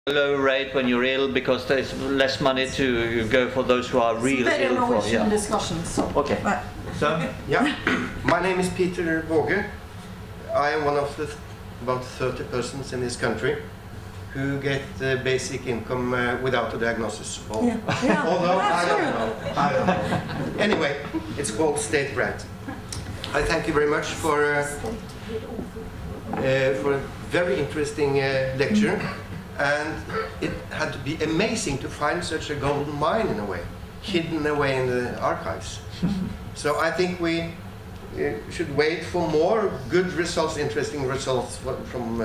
low rate when you're ill because there's less money to go for those who are real ill for. Yeah. Discussion, so. Okay. So, yeah, my name is pt.2. I am one of the about 30 persons in this country who get basic income without a diagnosis. Yeah. Although I don't know. Anyway, it's called state grant. I thank you very much for a very interesting lecture, and it had to be amazing to find such a golden mine in a way, hidden away in the archives. So I think we should wait for more good results, interesting results from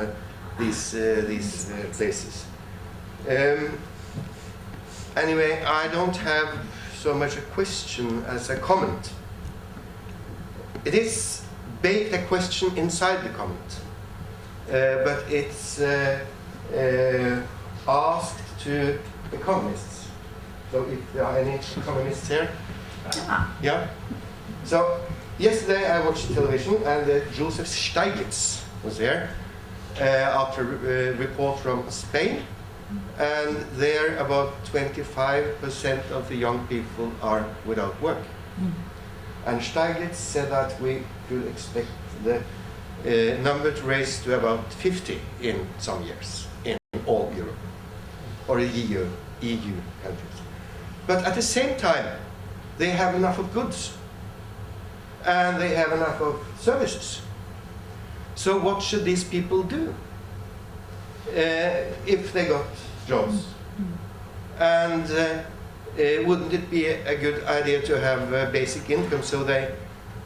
these places. Anyway, I don't have so much a question as a comment. It is baked a question inside the comment, but it's asked to economists. So if there are any economists here? Yeah. So yesterday I watched television and Joseph Stiglitz was there after a report from Spain, and there about 25% of the young people are without work. And Stiglitz said that we could expect the number to raise to about 50 in some years in all Europe or EU countries. But at the same time, they have enough of goods and they have enough of services. So what should these people do if they got jobs? And wouldn't it be a good idea to have a basic income so they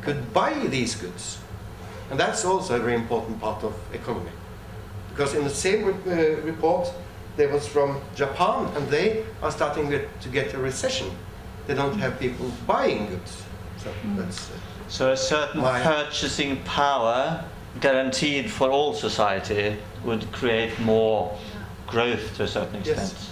could buy these goods? And that's also a very important part of economy. Because in the same report, there was from Japan, and they are starting to get a recession. They don't have people buying goods. So that's so a certain purchasing power guaranteed for all society would create more growth to a certain extent. Yes.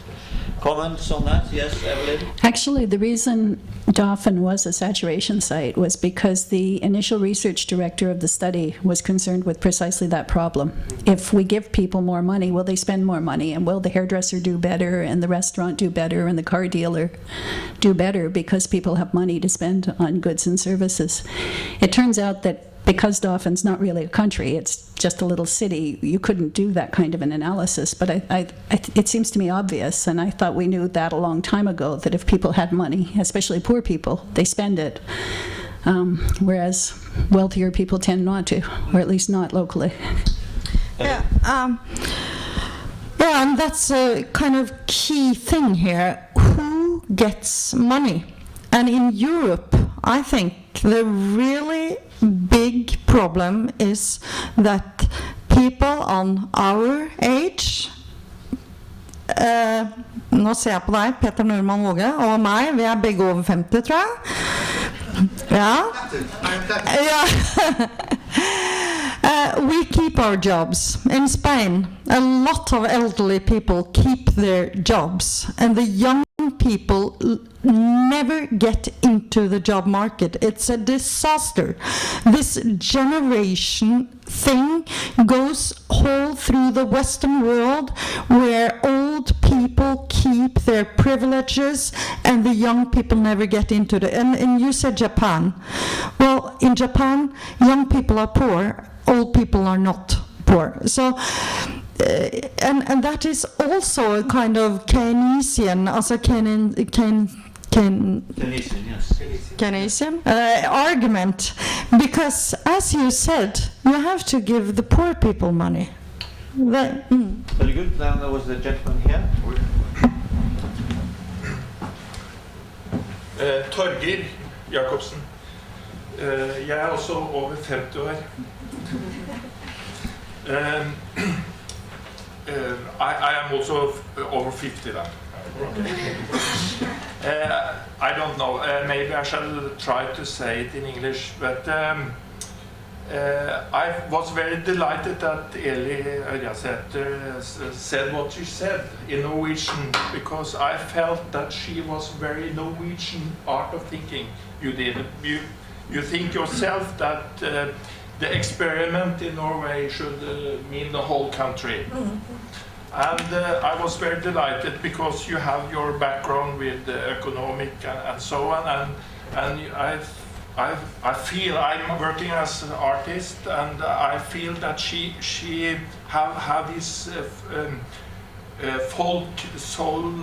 Comments on that? Yes, Evelyn? Actually, the reason Dauphin was a saturation site was because the initial research director of the study was concerned with precisely that problem. If we give people more money, will they spend more money? And will the hairdresser do better, and the restaurant do better, and the car dealer do better because people have money to spend on goods and services? It turns out that because Dauphin's not really a country, it's just a little city, you couldn't do that kind of an analysis. But it seems to me obvious, and I thought we knew that a long time ago, that if people had money, especially poor people, they spend it. Whereas wealthier people tend not to, or at least not locally. Yeah, and that's a kind of key thing here. Who gets money? And in Europe, I think the really big problem is that people on our age, nå ser jeg på deg, Peter Norman Våge, og meg, vi er begge over 50, tror jeg. Ja. We keep our jobs. In Spain, a lot of elderly people keep their jobs, and the young people never get into the job market. It's a disaster. This generation thing goes all through the Western world, where old people keep their privileges and the young people never get into it. And you said Japan. Well, in Japan, young people are poor, old people are not poor. So and that is also a kind of Keynesian, also Keynesian argument, because as you said, you have to give the poor people money. Very good. Then there was the gentleman here. Torgeir Jacobsen. Jeg er også over 50 år. I am also over 50 then. I don't know, maybe I shall try to say it in English, but I was very delighted that Eli said what she said in Norwegian, because I felt that she was very Norwegian art of thinking. You did. You think yourself that the experiment in Norway should mean the whole country. And I was very delighted because you have your background with economic and so on, and I feel I'm working as an artist, and I feel that she have this folk soul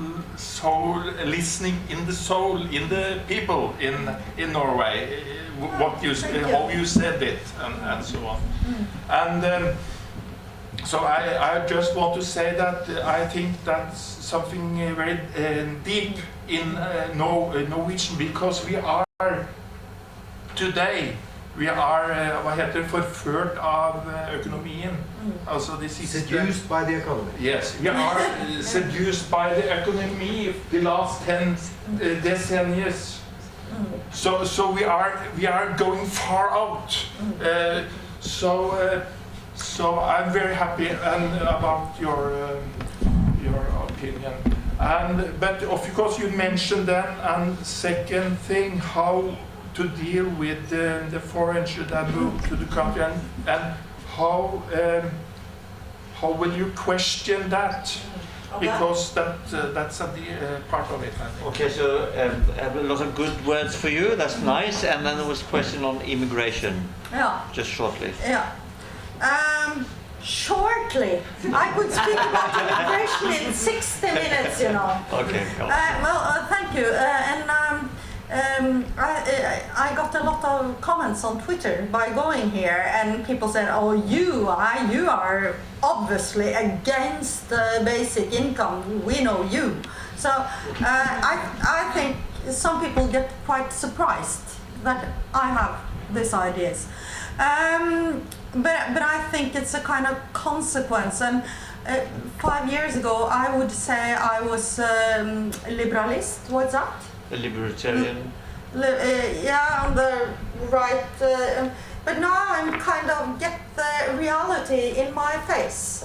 listening in the soul in the people in Norway. What you how you said it and so on, and. So I just want to say that I think that's something very deep in Norwegian, because we are today, vi hva heter det, forført av økonomien. Altså det siste. Seduced by the economy. Yes, we are seduced by the economy the last 10 decennies. So we are going far out. So I'm very happy about your opinion. But of course you mentioned then, and second thing, how to deal with the foreigners that move to the country, and how will you question that? Because that's a part of it, I think. Okay, so a lot of good words for you. That's nice. And then there was a question on immigration. Yeah. Just shortly. Yeah. Shortly, I could speak about immigration in 60 minutes, you know. Okay. Thank you. I got a lot of comments on Twitter by going here, and people said, "Oh, you are obviously against basic income. We know you." So I think some people get quite surprised that I have these ideas. But I think it's a kind of consequence, and 5 years ago I would say I was liberalist. What's that? A libertarian. Yeah, on the right. But now I'm kind of get the reality in my face.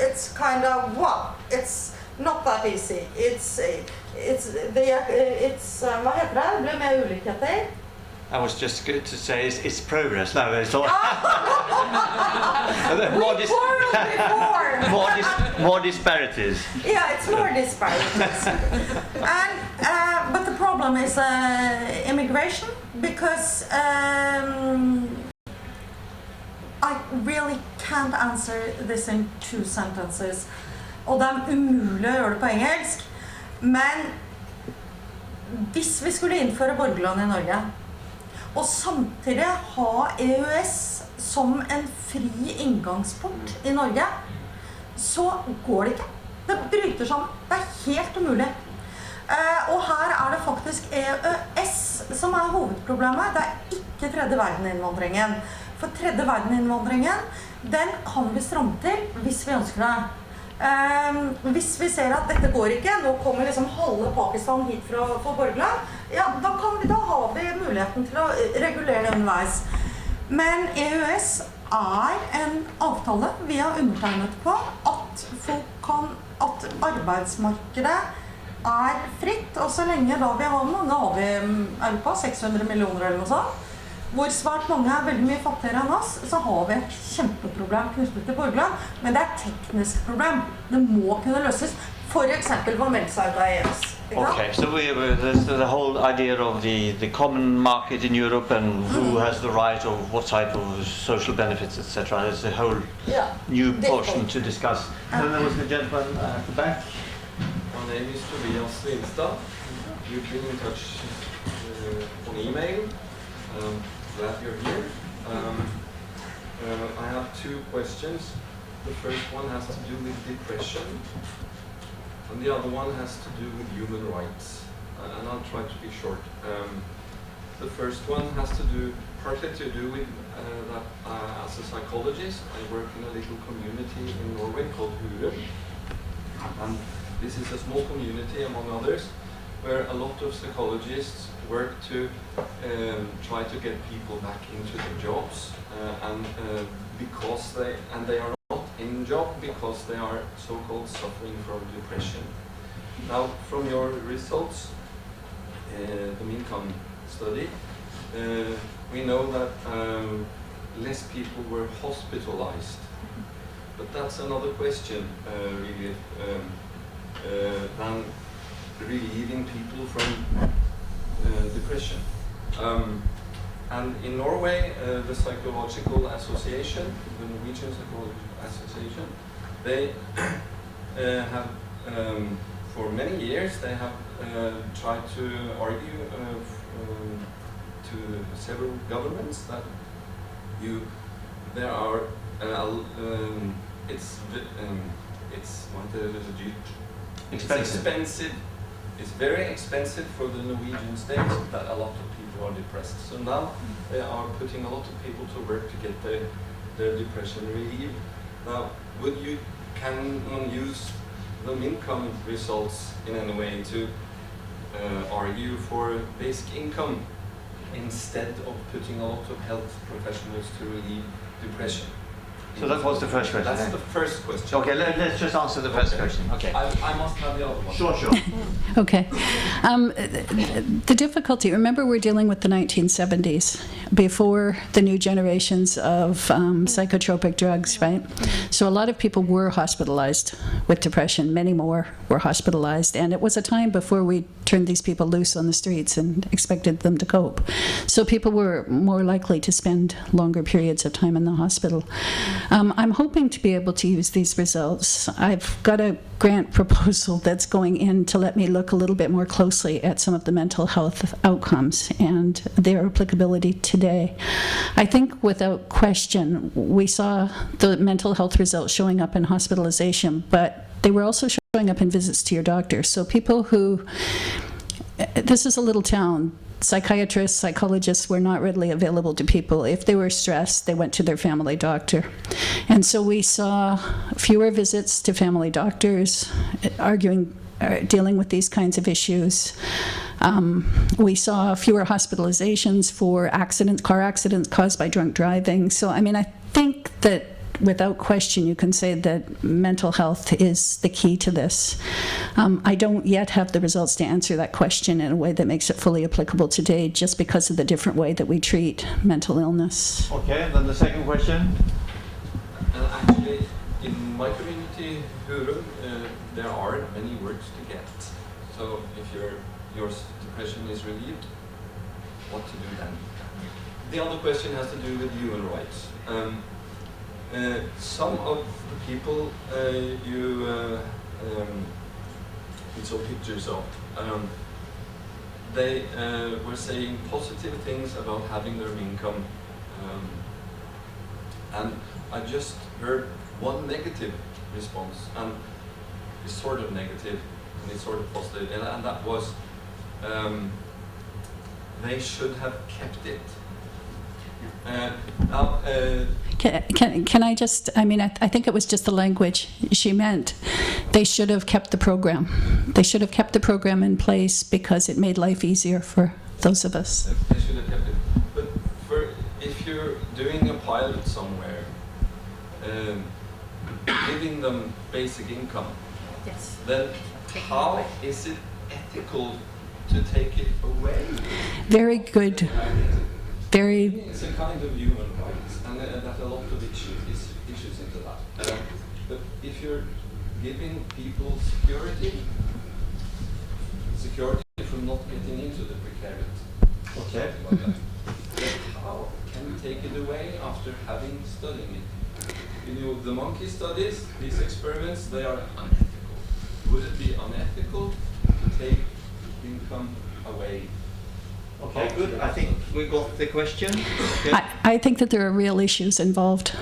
It's kind of it's not that easy. It's hva heter det? Det blir mer ulikheter. I was just going to say it's progress. No, it's all. more disparities. Yeah, it's more disparities. But the problem is immigration, because I really can't answer this in 2 sentences. Og det umulig å gjøre det på engelsk. Men hvis vi skulle innføre borgerlønn i Norge, og samtidig ha EØS som en fri inngangsport i Norge, så går det ikke. Det bryter sammen. Det helt umulig. Og her det faktisk EØS som hovedproblemet. Det ikke tredje verden-innvandringen. For tredje verden-innvandringen, den kan vi stramme til hvis vi ønsker det. Hvis vi ser at dette går ikke, nå kommer liksom halve Pakistan hit for borgerlønn, ja, da har vi muligheten til å regulere det underveis. Men EØS en avtale vi har undertegnet på at arbeidsmarkedet fritt, og så lenge da vi har mange av i Europa, 600 millioner eller noe sånt, hvor svært mange veldig mye fattigere enn oss, så har vi et kjempeproblem knyttet til borgerlønn, men det et teknisk problem. Det må kunne løses, for eksempel ved å melde seg ut av EØS. Okay, so there's the whole idea of the common market in Europe and who has the right or what type of social benefits, etc. There's a whole new portion to discuss. And then there was the gentleman at the back. My name is Tobias Lindstad. You've been in touch on email. Glad you're here. I have 2 questions. The first one has to do with depression, and the other one has to do with human rights. And I'll try to be short. The first one has to do partly with that as a psychologist, I work in a little community in Norway called Borgerlønn. And this is a small community, among others, where a lot of psychologists work to try to get people back into their jobs, because they are not in job because they are so-called suffering from depression. Now, from your results, the income study, we know that less people were hospitalized But that's another question, really, than relieving people from depression. And in Norway, the Psychological Association, the Norwegian Psychological Association, they have, for many years, they have tried to argue to several governments that there are it's expensive. It's very expensive for the Norwegian state that a lot of people are depressed. So now they are putting a lot of people to work to get their depression relieved. Now, can one use the income results in any way to argue for basic income instead of putting a lot of health professionals to relieve depression? So that was the first question. That's the first question. Okay, let's just answer the first question. Okay. I must have the other one. Sure. Okay. The difficulty, remember we're dealing with the 1970s, before the new generations of psychotropic drugs, right? So a lot of people were hospitalized with depression. Many more were hospitalized. And it was a time before we turned these people loose on the streets and expected them to cope. So people were more likely to spend longer periods of time in the hospital. I'm hoping to be able to use these results. I've got a grant proposal that's going in to let me look a little bit more closely at some of the mental health outcomes and their applicability today. I think without question, we saw the mental health results showing up in hospitalization, but they were also showing up in visits to your doctor. So people who, this is a little town, psychiatrists, psychologists were not readily available to people. If they were stressed, they went to their family doctor. And so we saw fewer visits to family doctors, dealing with these kinds of issues. We saw fewer hospitalizations for car accidents caused by drunk driving. So, I mean, I think that without question, you can say that mental health is the key to this. I don't yet have the results to answer that question in a way that makes it fully applicable today, just because of the different way that we treat mental illness. Okay, then the second question. Actually, in my community, Hurum, there are many works to get. So if your depression is relieved, what to do then? The other question has to do with human rights. Some of the people you saw pictures of, they were saying positive things about having their income, and I just heard one negative response, and it's sort of negative and it's sort of positive, and that was they should have kept it. Can I just, I mean, I think it was just the language she meant. They should have kept the program. They should have kept the program in place because it made life easier for those of us. They should have kept it. But if you're doing a pilot somewhere, giving them basic income, Yes. then how is it ethical to take it away? Very good. Very. It's a kind of human rights, and that a lot of issues into that. But if you're giving people security from not getting into the precariat, Okay. like that, then how can you take it away after having studied it? You know, the monkey studies, these experiments, they are unethical. Would it be unethical to take income away? Okay, good. I think we got the question. Okay. I think that there are real issues involved.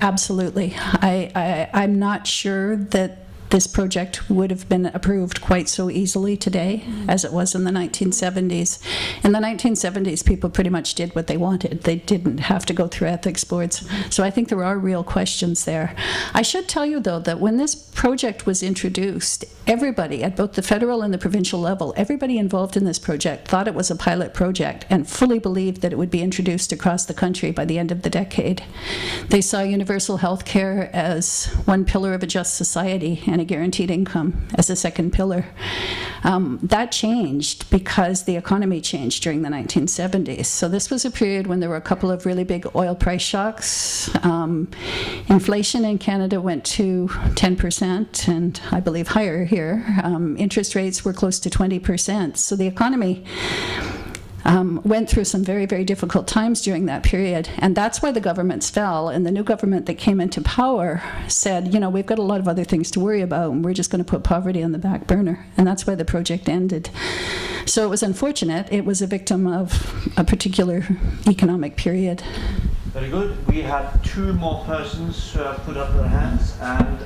Absolutely. I'm not sure that this project would have been approved quite so easily today as it was in the 1970s. In the 1970s, people pretty much did what they wanted. They didn't have to go through ethics boards. So I think there are real questions there. I should tell you, though, that when this project was introduced, everybody at both the federal and the provincial level, everybody involved in this project thought it was a pilot project and fully believed that it would be introduced across the country by the end of the decade. They saw universal health care as one pillar of a just society and a guaranteed income as a second pillar. That changed because the economy changed during the 1970s. So this was a period when there were a couple of really big oil price shocks. Inflation in Canada went to 10%, and I believe higher here. Interest rates were close to 20%. So the economy went through some very, very difficult times during that period, and that's why the governments fell. And the new government that came into power said, you know, we've got a lot of other things to worry about, and we're just going to put poverty on the back burner. And that's why the project ended. So it was unfortunate. It was a victim of a particular economic period. Very good. We have two more persons who have put up their hands, and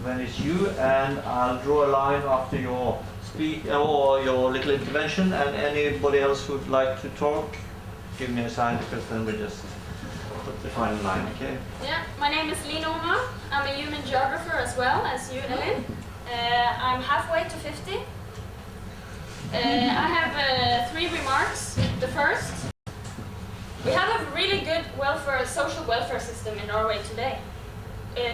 then it's you, and I'll draw a line after your speak or your little intervention, and anybody else who'd like to talk, give me a sign, because then we just put the final line, okay? Yeah, my name is Lina Oma. I'm a human geographer as well as you, Elin. I'm halfway to 50. I have 3 remarks. The first, we have a really good social welfare system in Norway today.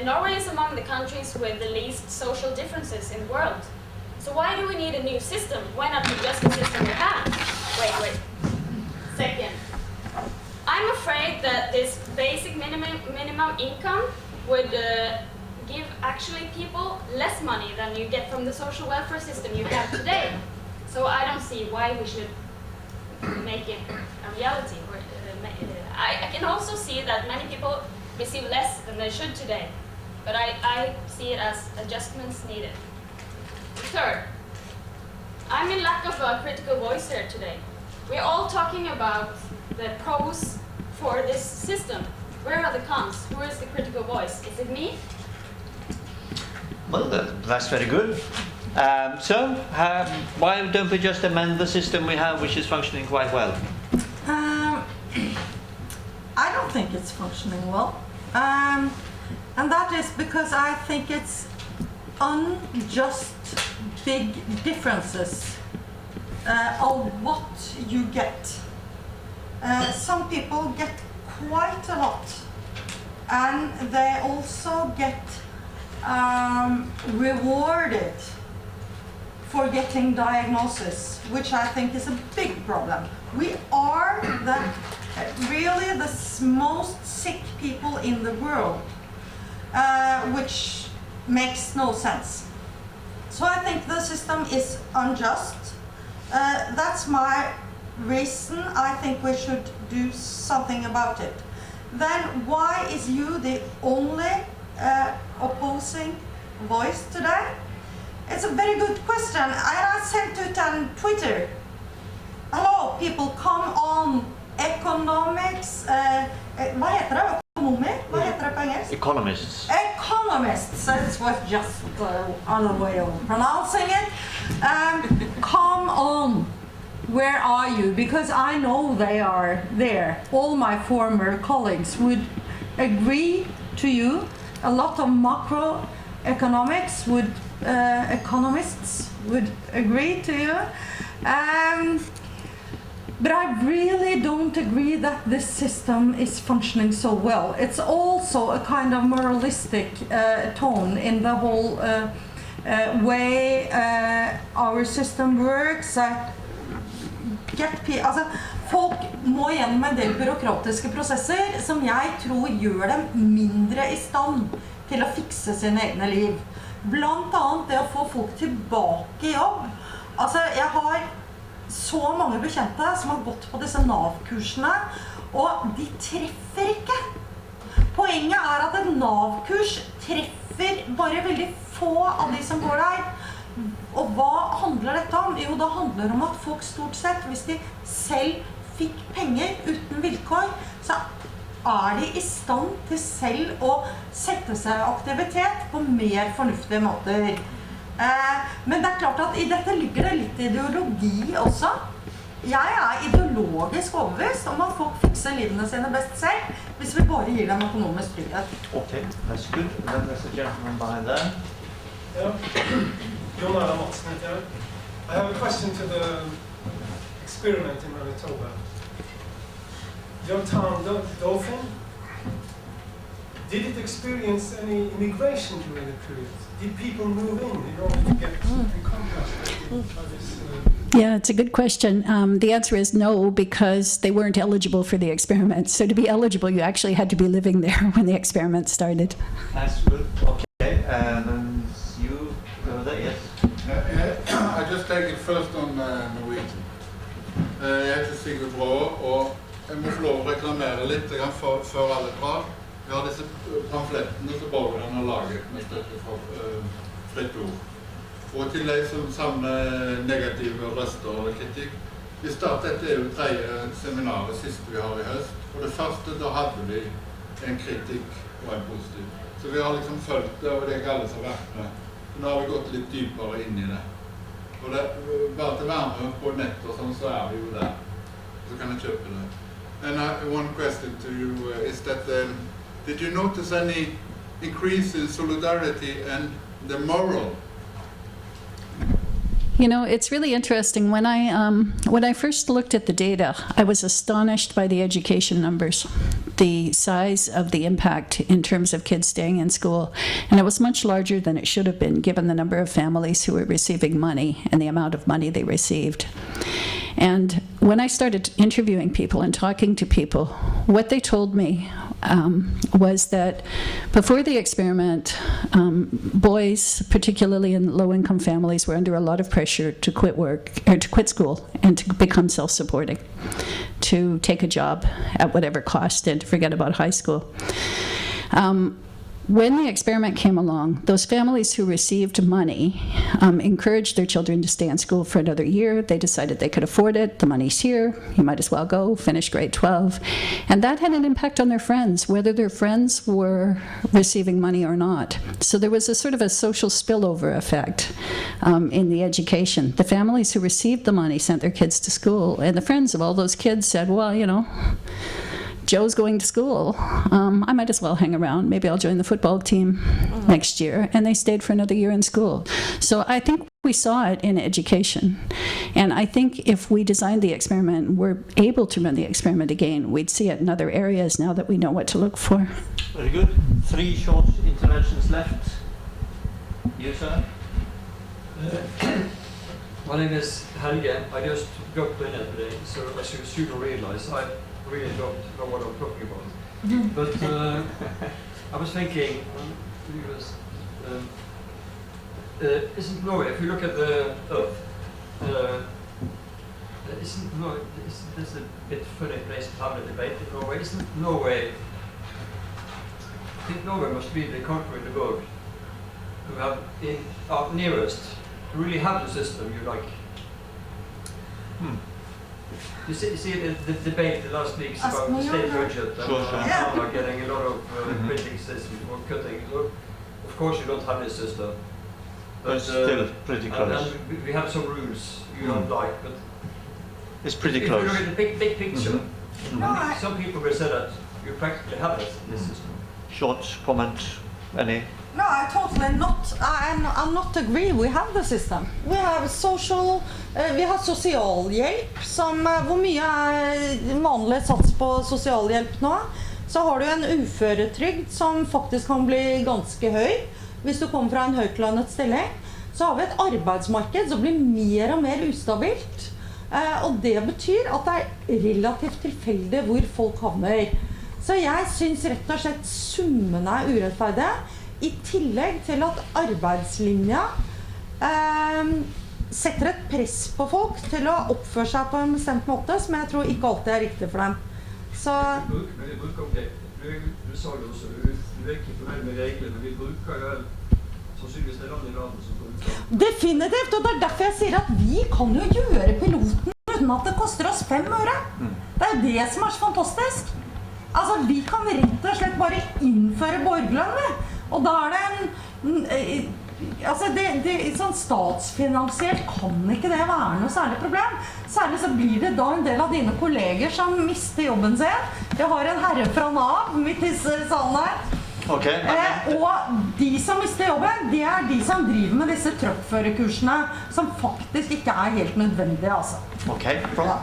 Norway is among the countries with the least social differences in the world. So why do we need a new system? Why not adjust the system we have? Wait. Second, I'm afraid that this basic minimum income would give actually people less money than you get from the social welfare system you have today. So I don't see why we should make it a reality. I can also see that many people receive less than they should today, but I see it as adjustments needed. Third, I'm in lack of a critical voice here today. We're all talking about the pros for this system. Where are the cons? Who is the critical voice? Is it me? Well, that's very good. So, why don't we just amend the system we have, which is functioning quite well? I don't think it's functioning well. And that is because I think it's unjust big differences of what you get. Some people get quite a lot, and they also get rewarded for getting diagnosis, which I think is a big problem. We are really the most sick people in the world, which makes no sense. So I think the system is unjust. That's my reason. I think we should do something about it. Then why is you the only opposing voice today? It's a very good question. I sent it on Twitter. Hello, people, come on. Economics. Hva heter det? Økonomer? Hva heter det på engelsk? Economists. Economists. That was just another way of pronouncing it. Come on. Where are you? Because I know they are there. All my former colleagues would agree to you. A lot of macroeconomics would, economists would agree to you. But I really don't agree that this system is functioning so well. It's also a kind of moralistic tone in the whole way our system works. Altså, folk må gjennom en del byråkratiske prosesser som jeg tror gjør dem mindre i stand til å fikse sine egne liv. Blant annet det å få folk tilbake i jobb. Altså, jeg har så mange bekjente som har gått på disse NAV-kursene, og de treffer ikke. Poenget er at en NAV-kurs treffer bare veldig få av de som går der. Og hva handler dette om? Jo, det handler om at folk stort sett, hvis de selv fikk penger uten vilkår, så er de i stand til selv å sette seg i aktivitet på mer fornuftige måter. Men det er klart at i dette ligger det litt ideologi også. Jeg er ideologisk overbevist om at folk fikser livene sine best selv, hvis vi bare gir dem økonomisk trygghet. Okay, that's good. Then there's a gentleman behind there. Yeah. I have a question to the experiment in Manitoba. Your town, Dauphin, did it experience any immigration during the period? Did people move in order to get in contact with Yeah, it's a good question. The answer is no, because they weren't eligible for the experiment. So to be eligible, you actually had to be living there when the experiment started. That's good. Okay, and then you go there, yes. I just take it first on Norwegian. Jeg heter Sigurd Brå, og jeg må få lov å reklamere litt før alle drar. Vi har disse pamflettene som borgerne har laget med støtte for fritt ord. Og til de som samler negative røster eller kritikk. Vi startet jo tredje seminaret siste vi har i høst. For det første, da hadde vi en kritikk og en positiv. Så vi har liksom følt det, og det er ikke alle som har vært med. Nå har vi gått litt dypere inn i det. Og det, bare til å være med på nett og sånn, så vi jo der. Så kan jeg kjøpe det. And one question to you is that did you notice any increase in solidarity and the moral? You know, it's really interesting. When I first looked at the data, I was astonished by the education numbers, the size of the impact in terms of kids staying in school. And it was much larger than it should have been, given the number of families who were receiving money and the amount of money they received. And when I started interviewing people and talking to people, what they told me was that before the experiment, boys, particularly in low-income families, were under a lot of pressure to quit work, or to quit school and to become self-supporting, to take a job at whatever cost and to forget about high school. When the experiment came along, those families who received money encouraged their children to stay in school for another year. They decided they could afford it. The money's here. You might as well go, finish grade 12. And that had an impact on their friends, whether their friends were receiving money or not. So there was a sort of a social spillover effect in the education. The families who received the money sent their kids to school, and the friends of all those kids said, well, you know, Joe's going to school. I might as well hang around. Maybe I'll join the football team next year. And they stayed for another year in school. So I think we saw it in education. And I think if we designed the experiment and were able to run the experiment again, we'd see it in other areas now that we know what to look for. Very good. 3 short interventions left. You, sir? My name is Helge. I just got in it today, so as you soon realize, I really don't know what I'm talking about. But I was thinking, isn't Norway, if you look at the Earth, isn't Norway, this a bit funny place to have a debate in Norway? Isn't Norway, I think Norway must be the country in the world who have in our nearest to really have the system you like. You see the debate the last weeks about the state budget and how getting a lot of criticism for cutting. So of course you don't have this system. But still pretty close. And we have some rules you don't like, but it's pretty if close. you look at the big picture, some people will say that you practically have it in this system. Short comment, any? No, I totally not. I'm not agree. We have the system. We have social. Vi har sosialhjelp, som hvor mye vanlig sats på sosialhjelp nå. Så har du en uføretrygd som faktisk kan bli ganske høy hvis du kommer fra en høytlønnet stilling. Så har vi et arbeidsmarked som blir mer og mer ustabilt. Og det betyr at det relativt tilfeldig hvor folk havner. Så jeg synes rett og slett summene urettferdige. I tillegg til at arbeidslinja setter et press på folk til å oppføre seg på en bestemt måte, som jeg tror ikke alltid riktig for dem. Så du sa jo også, du ikke fornøyd med reglene, men vi bruker jo sannsynligvis det land i verden som bruker. Definitivt, og det derfor jeg sier at vi kan jo gjøre piloten uten at det koster oss 5 øre. Det det som så fantastisk. Altså, vi kan rett og slett bare innføre borgerlønn, og da det altså sånn statsfinansielt kan ikke det være noe særlig problem. Særlig så blir det da en del av dine kolleger som mister jobben sin. Jeg har en herre fra NAV midt i salen her. Okay. Og de som mister jobben, det de som driver med disse truckførerkursene, som faktisk ikke helt nødvendige, altså. Okay, bra.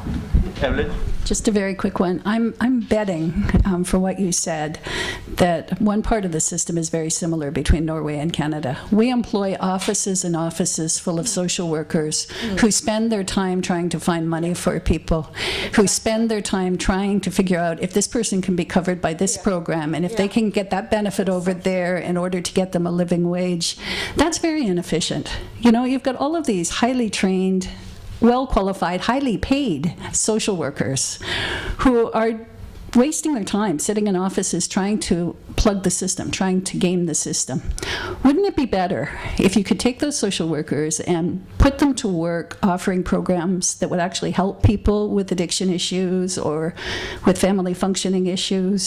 Evelyn? Just a very quick one. I'm betting, for what you said, that one part of the system is very similar between Norway and Canada. We employ offices and offices full of social workers who spend their time trying to find money for people, who spend their time trying to figure out if this person can be covered by this program and if they can get that benefit over there in order to get them a living wage. That's very inefficient. You know, you've got all of these highly trained, well-qualified, highly paid social workers who are wasting their time sitting in offices trying to plug the system, trying to game the system. Wouldn't it be better if you could take those social workers and put them to work offering programs that would actually help people with addiction issues or with family functioning issues?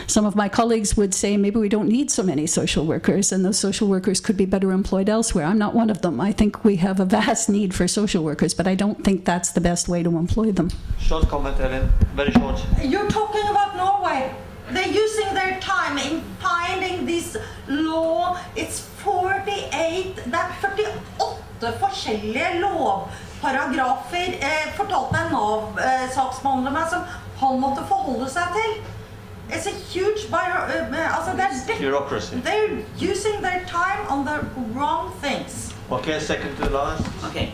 Some of my colleagues would say maybe we don't need so many social workers and those social workers could be better employed elsewhere. I'm not one of them. I think we have a vast need for social workers, but I don't think that's the best way to employ them. Short comment, Ellen. Very short. You're talking about Norway. They're using their time in finding this law. It's 48, det 48 forskjellige lovparagrafer, fortalte en Nav-saksbehandler meg, som han måtte forholde seg til. It's a huge bureaucracy. They're using their time on the wrong things. Okay, second to last. Okay.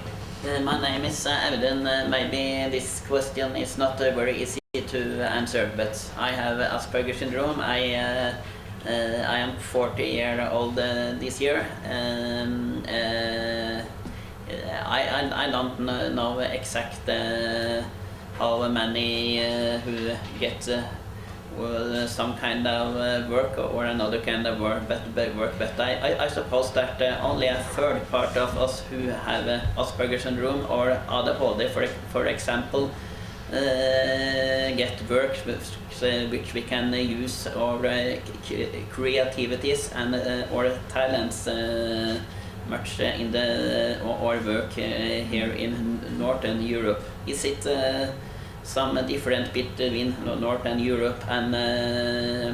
My name is Audun. Maybe this question is not very easy to answer, but I have Asperger's syndrome. I am 40 years old this year. I don't know exact how many who get some kind of work or another kind of work, but I suppose that only a third part of us who have Asperger's syndrome or ADHD, for example, get work which we can use our creativities and or talents much in the our work here in Northern Europe. Is it some different between Northern Europe and the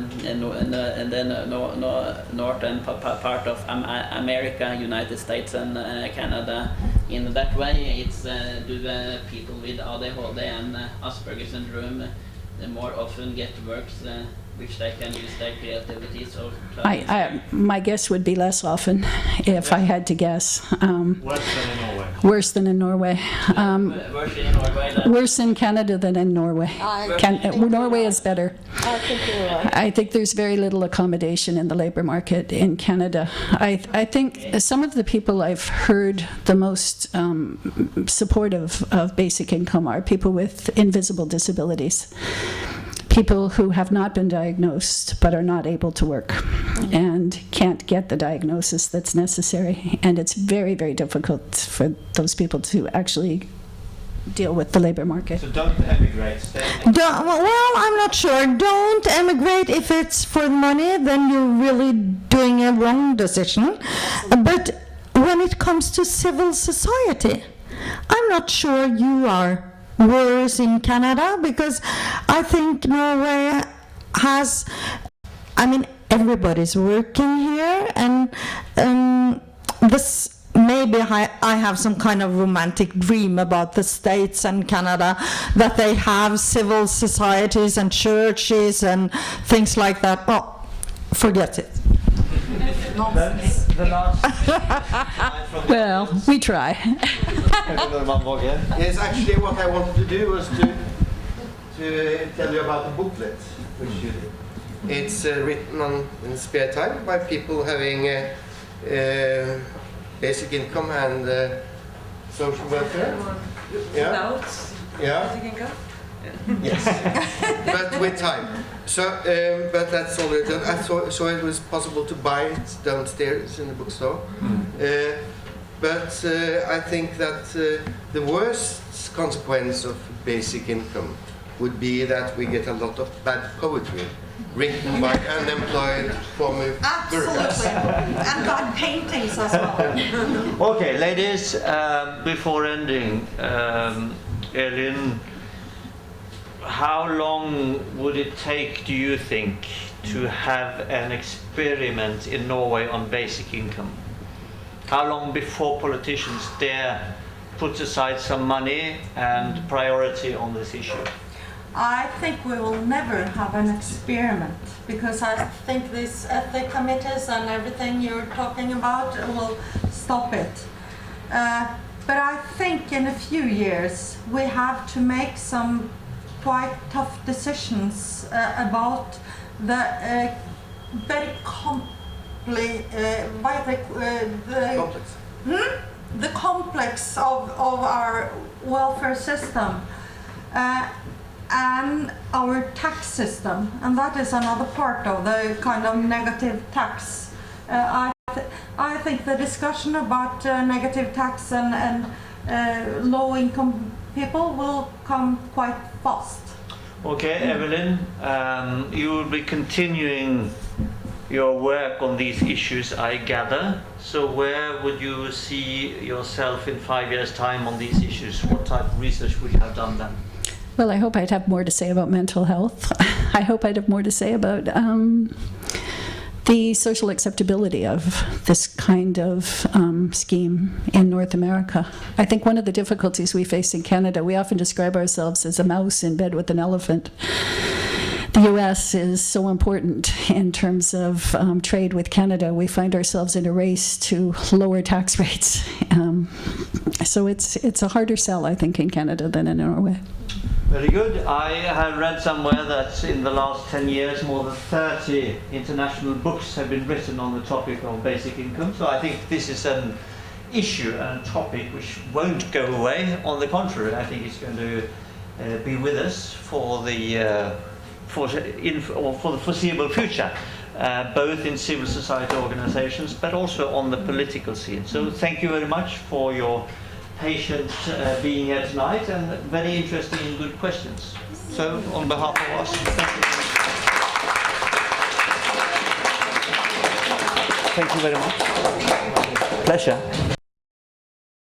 northern part of America, United States and Canada? In that way, it's do the people with ADHD and Asperger's syndrome more often get works which they can use their creativity. So my guess would be less often, if I had to guess. Worse than in Norway. Worse than in Norway. Worse in Canada than in Norway. Norway is better. I think you're right. I think there's very little accommodation in the labor market in Canada. I think some of the people I've heard the most supportive of basic income are people with invisible disabilities. People who have not been diagnosed but are not able to work and can't get the diagnosis that's necessary. And it's very, very difficult for those people to actually deal with the labor market. So don't emigrate. Well, I'm not sure. Don't emigrate if it's for money, then you're really doing a wrong decision. But when it comes to civil society, I'm not sure you are worse in Canada, because I think Norway has, everybody's working here, and this maybe I have some kind of romantic dream about the States and Canada, that they have civil societies and churches and things like that. Well, forget it. That's the last. Well, we try. Yes, actually what I wanted to do was to tell you about the booklet, which you did. It's written in spare time by people having basic income and social welfare. Yeah. Basic income? Yes. But with time. So, but that's already done. So it was possible to buy it downstairs in the bookstore. But I think that the worst consequence of basic income would be that we get a lot of bad poetry written by unemployed former bureaucrats. And bad paintings as well. Okay, ladies, before ending, Elin, how long would it take, do you think, to have an experiment in Norway on basic income? How long before politicians dare put aside some money and priority on this issue? I think we will never have an experiment, because I think these ethic committees and everything you're talking about will stop it. But I think in a few years we have to make some quite tough decisions about the very the complex of our welfare system. And our tax system, and that is another part of the kind of negative tax. I think the discussion about negative tax and low-income people will come quite fast. Okay, Evelyn, you will be continuing your work on these issues, I gather. So where would you see yourself in 5 years' time on these issues? What type of research would you have done then? Well, I hope I'd have more to say about mental health. I hope I'd have more to say about the social acceptability of this kind of scheme in North America. I think one of the difficulties we face in Canada, we often describe ourselves as a mouse in bed with an elephant. The US is so important in terms of trade with Canada. We find ourselves in a race to lower tax rates. So it's a harder sell, I think, in Canada than in Norway. Very good. I have read somewhere that in the last 10 years more than 30 international books have been written on the topic of basic income. So I think this is an issue and a topic which won't go away. On the contrary, I think it's going to be with us for the foreseeable future, both in civil society organizations but also on the political scene. So thank you very much for your patience being here tonight, and very interesting and good questions. So on behalf of us, thank you very much. Pleasure.